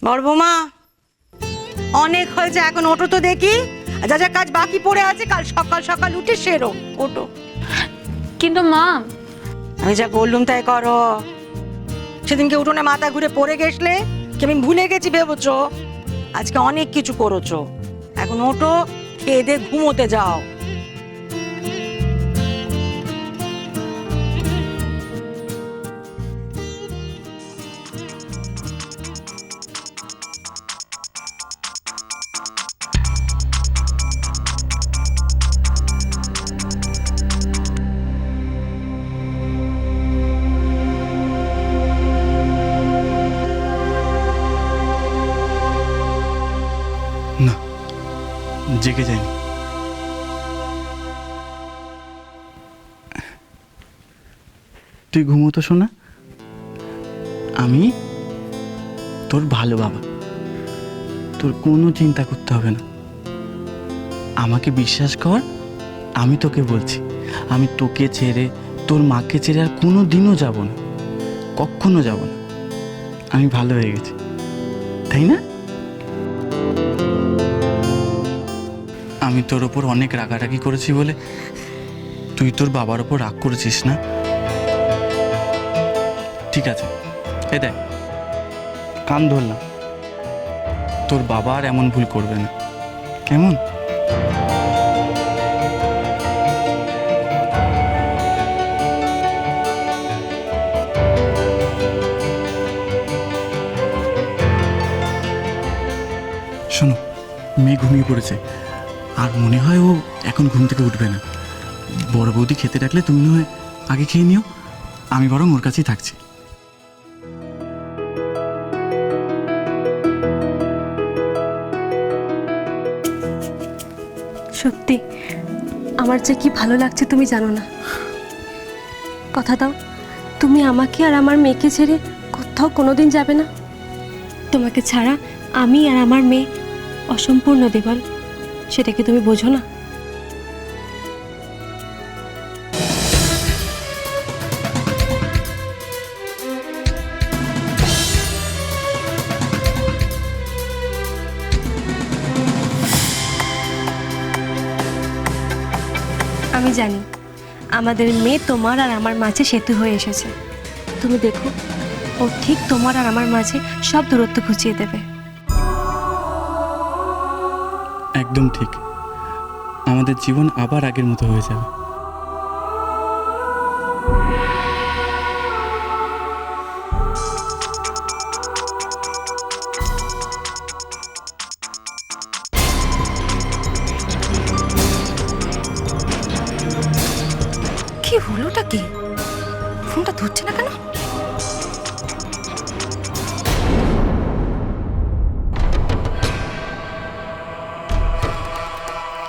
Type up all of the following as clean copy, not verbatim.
বড় বৌমা, অনেক হয়েছে, এখন ওঠো তো দেখি। যা যা কাজ বাকি পড়ে আছে কাল সকাল সকাল উঠে সেরো। ওঠো। কিন্তু মা, আমি যা বললুম তাই করো। সেদিনকে উঠোনে মাথা ঘুরে পড়ে গেছলে কি আমি ভুলে গেছি ভেবেছো? আজকে অনেক কিছু করেছো। এখন ওঠো, খেয়ে দিয়ে ঘুমোতে যাও। না, জেগে যায়নি। তুই ঘুমোতো শোনা, আমি তোর ভালো বাবা, তোর কোনো চিন্তা করতে হবে না। আমাকে বিশ্বাস কর, আমি তোকে বলছি, আমি তোকে ছেড়ে তোর মাকে ছেড়ে আর কোনো দিনও যাব না, কখনো যাব না। আমি ভালো হয়ে গেছি, তাই না? আমি তোর ওপর অনেক রাগারাগি করেছি বলে তুই তোর বাবার ওপর রাগ করেছিস না? ঠিক আছে, এ দেখ, কান ধরলাম, তোর বাবা আর এমন ভুল করবে না, কেমন? শোনো, মেয়ে ঘুমিয়ে পড়েছে, আর মনে হয় ও এখন ঘুম থেকে উঠবে না। বড় বৌদি খেতে ডাকলে তুমি না হয় আগে খেয়ে নিও, আমি বরং ওর কাছেই থাকছি। সত্যি আমার যে কি ভালো লাগছে তুমি জানো না। কথা দাও, তুমি আমাকে আর আমার মেয়েকে ছেড়ে কোথাও কোনোদিন যাবে না। তোমাকে ছাড়া আমি আর আমার মেয়ে অসম্পূর্ণ দেবল, সেটা কি তুমি বোঝো না? আমি জানি আমাদের মেয়ে তোমার আর আমার মাঝে সেতু হয়ে এসেছে। তুমি দেখো, ও ঠিক তোমার আর আমার মাঝে সব দূরত্ব ঘুচিয়ে দেবে। একদম ঠিক, আমাদের জীবন আবার আগের মতো হয়ে যাবে। কি হলোটা কি? ফোনটা ধরছে না কেন?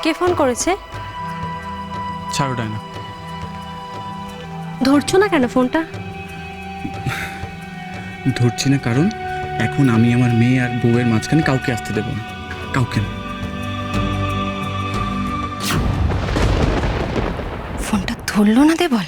কে ফোন করেছে? ছাড়ো ডায়না, ধরছো না কেন ফোনটা? ধরছি না কারণ এখন আমি আমার মেয়ে আর বউয়ের মাঝখানে কাউকে আসতে দেবো না, কাউকে না। ফোনটা ধরলো না দেবল।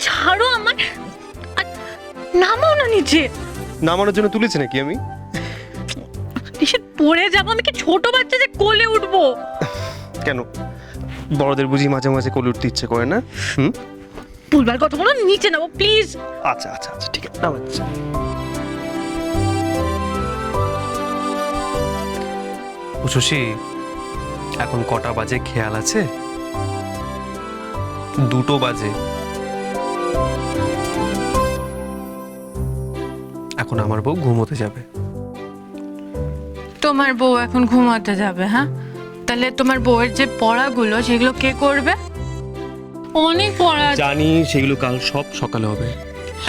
ছাড়ো আমার, নামাও না নিচে। নামানোর জন্য তুলেছি নাকি আমি? নিষেধ পড়ে যাবো, আমি কি ছোট বাচ্চা যে কোলে উঠবো? কেন, বড়দের বুঝি মাঝে মাঝে কোলে উঠতে ইচ্ছে করে না? ভুলবার কথা বলো, নিচে নামো প্লিজ। আচ্ছা আচ্ছা আচ্ছা, ঠিক আছে, নামাচ্ছি। ও শশী, এখন কটা বাজে খেয়াল আছে? 2টো বাজে। এখন আমার বউ ঘুমোতে যাবে। তোমার বউ এখন ঘুমাতে যাবে? হ্যাঁ, তাহলে তোমার বউয়ের যে পড়াগুলো সেগুলো কে করবে? অনেক পড়া আছে। জানি সেগুলো কাল সব সকালে হবে।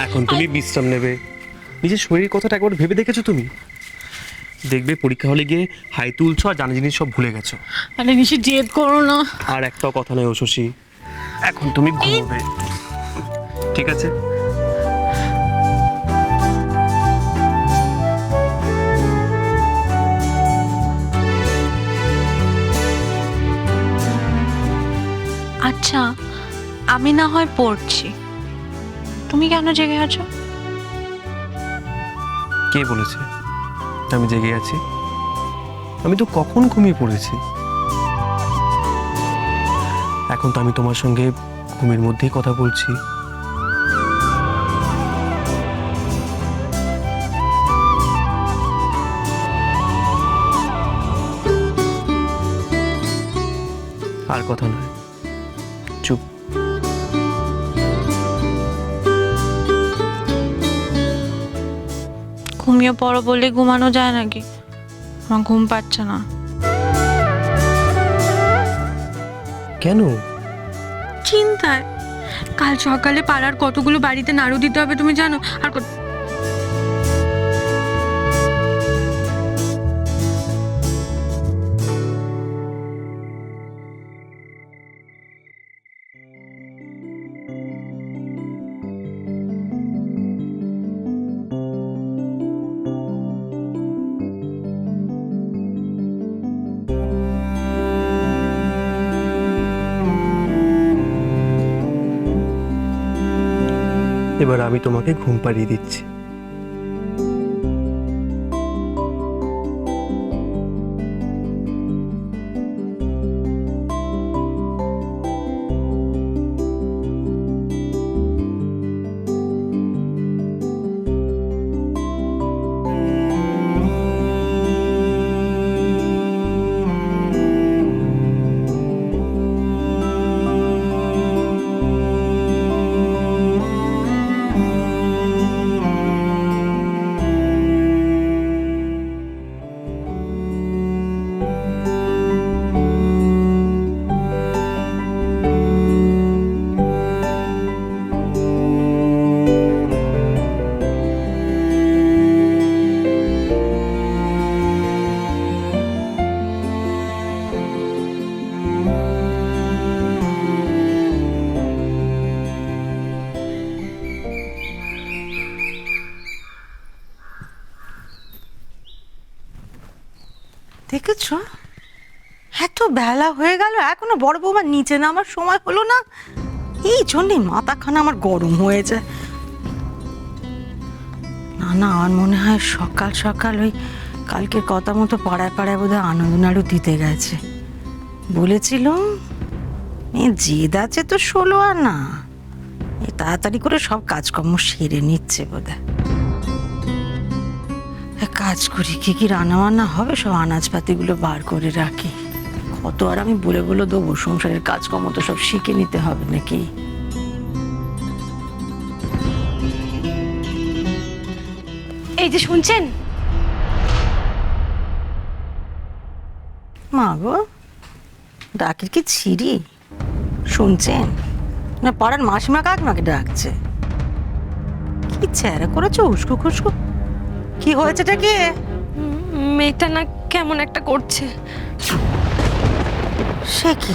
এখন তুমি বিশ্রাম নেবে। নিজের শরীরের কথাটা একবার ভেবে দেখেছো তুমি? দেখবে পরীক্ষা হলে গিয়ে হাই তুলছো আর জানা জিনিস সব ভুলে গেছো। আরে নিশি জেদ করো না। আর একটাও কথা নয় ও শশী, এখন তুমি ঘুমোবে, ঠিক আছে? আচ্ছা, আমি না হয় পড়ছি, তুমি কেন জেগে আছো? কে বলেছে আমি জেগে আছি? আমি তো কখন ঘুমিয়ে পড়েছি। এখন তো আমি তোমার সঙ্গে ঘুমের মধ্যেই কথা বলছি। আর কথা নয়, চুপ। ঘুমিয়ে পড়ো বলে ঘুমানো যায় নাকি? আমার ঘুম পাচ্ছে না। কেন? চিন্তায়। কাল সকালে পাড়ার কতগুলো বাড়িতে নাড়ু দিতে হবে তুমি জানো? আর এবার আমি তোমাকে ঘুম পাড়িয়ে দিচ্ছি। দেখেছো, এত বেলা হয়ে গেল এখনো বড় বৌমা নিচে নামার সময় হলো না। এই জন্যই মাথাখানা আমার গরম হয়ে যায়। না না, আমার মনে হয় সকাল সকাল ওই কালকের কথা মতো পাড়ায় পাড়ায় বোধহয় আনন্দ নাড়ু দিতে গেছে। বলেছিল জেদ আছে তো 16 আনা, এই তাড়াতাড়ি করে সব কাজকর্ম সেরে নিচ্ছে বোধহয়। এক কাজ করি, কি কি রান্না বান্না হবে সব আনাজপাতিগুলো বার করে রাখি। কত আর আমি বলে বলে দেবো, সংসারের কাজকর্ম তো সব শিখে নিতে হবে নাকি। এই যে শুনছেন, মা গো, ডাকের কি ছিড়ি? শুনছেন না পাড়ার মাসিমা কাকিমাকে ডাকছে? কি চেহারা করেছো উস্কু খুস্কু? কি হয়েছেটা কি? মেয়েটা না কেমন একটা করছে। সে কি?